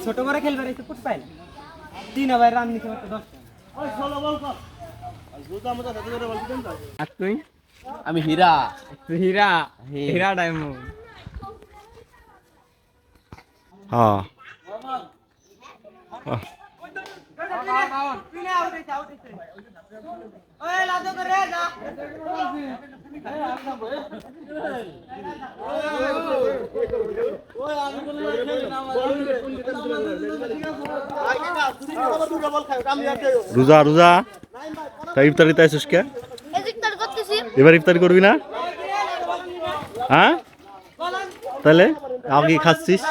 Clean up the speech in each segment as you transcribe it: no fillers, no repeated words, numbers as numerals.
ছোট করে খেলবে ফুট পাই না 3 ওভার রান নিতে পারতো 10 তুই আমি হীরা হীরা হীরা ডায়মন্ড হ্যাঁ রোজা রোজা তাই ইফতারি তাই কে এবার ইফতারি করবি না হ্যাঁ তাহলে আও কি খাচ্ছিস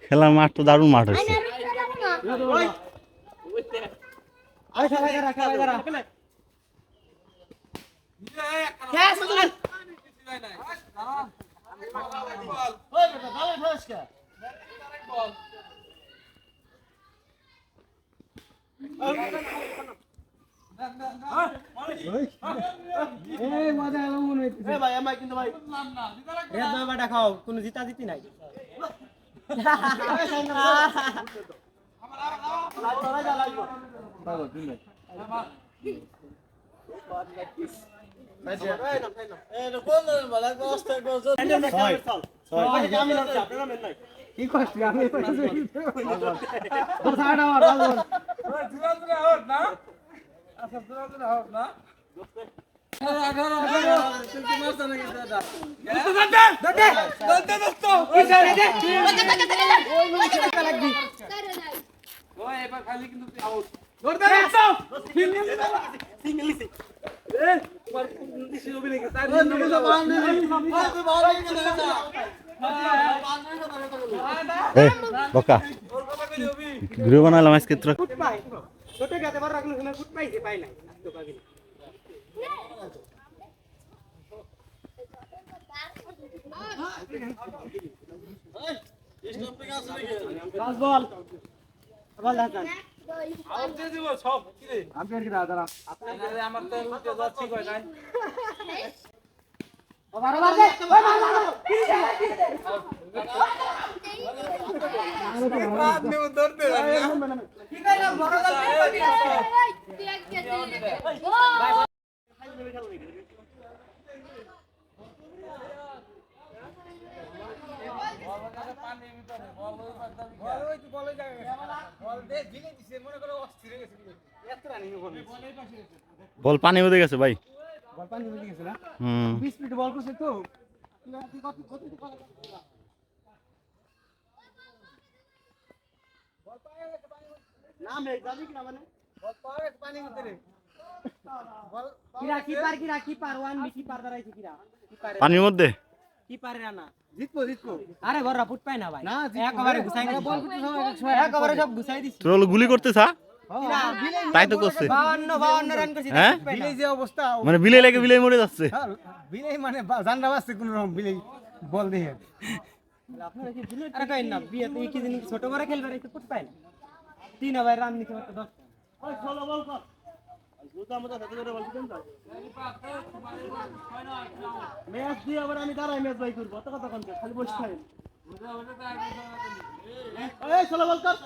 খেলার মাঠ তো দারুণ মাঠ হচ্ছে খাও কোনো জিতা জিতি নাই কি করছি আমি বকা ভিডিও বানালাম আজকে তোরা ছোট গাতে বড় রাখলে সময় ফুট পাইছে পাই নাই তো পাবি কাজ বল বল হাসান আউট দিয়ে দিব সব কি রে আম্পায়ার কি দাদা আপনার আমার তো লুটে যাচ্ছি কই নাই বাবা বাবা বাদ নে ধরতে কি কইলা বড় বল পানি মধ্যে গেছে ভাই বল পানি মধ্যে গেছে না 20 মিনিট বল করছে তো না মে যাবি কি না মানে বল পারে পানি মধ্যে রে বল কিপার ওয়ান বি কিপার দাঁড়াইছে কিরা কিপার পানির মধ্যে কি পারে না জিতবো আরে বড়রা ফুট পায় না ভাই একবারে ঘুষাই দিছি বল করতে একবারে সব ঘুষাই দিছি তোর গুলি করতে চা তাই তো করছে 52 রান করছে বিলাই যে অবস্থা মানে বিলাই লাগে বিলাই মরে যাচ্ছে বিলাই মানে জানরা বাসছে কোন রকম বিলাই বল দেখে আপনারা কি বিলাই আরে কই না বিয়ে তুই কি দিন ছোট করে খেলবে রে ফুট পায় না 3 ওভার রান নিতে পারতো 10 ওই 16 বল কর জুতা মতো সাথে করে বল দিতেন তো ম্যাচ দিয়ে আবার আমি দাঁড়াই ম্যাচ বাই করব কত কথা কোন খালি বসে থাকেন এই 16 বল কর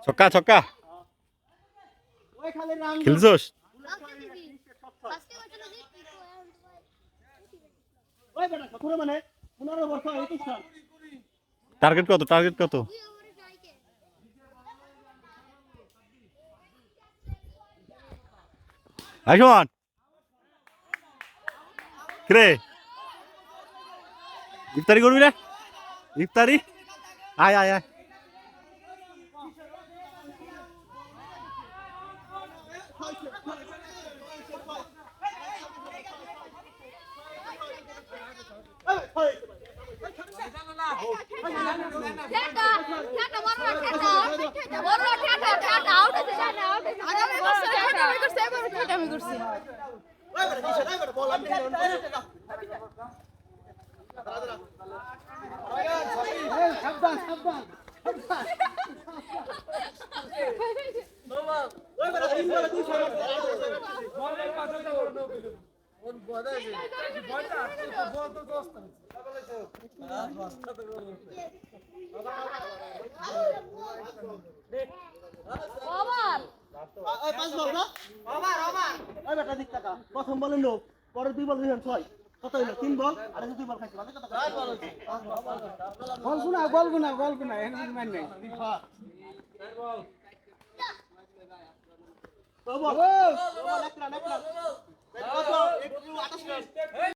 ছক্কা ছক্কা খেলছোস টার্গেট কত আইসমান কিরে ইফতারি করবি না ইফতারি আয় আয় আয় ঠেটা ঠেটা বড় ঠেটা বড় ঠেটা ঠেটা আউট হচ্ছে না আউট হচ্ছে আগামী বছর ঠেটা আমি করছি এবার ঠেটা আমি করছি সাবধান সাবধান ওভার প্রথম বলে লোক পরে 2 বল দিলেন 6 কত হইলো 3 বল আর 2 বল খাইছে মানে কত বল গুনা এখানে মান নাই তো বল ও এক রান কত 128 রান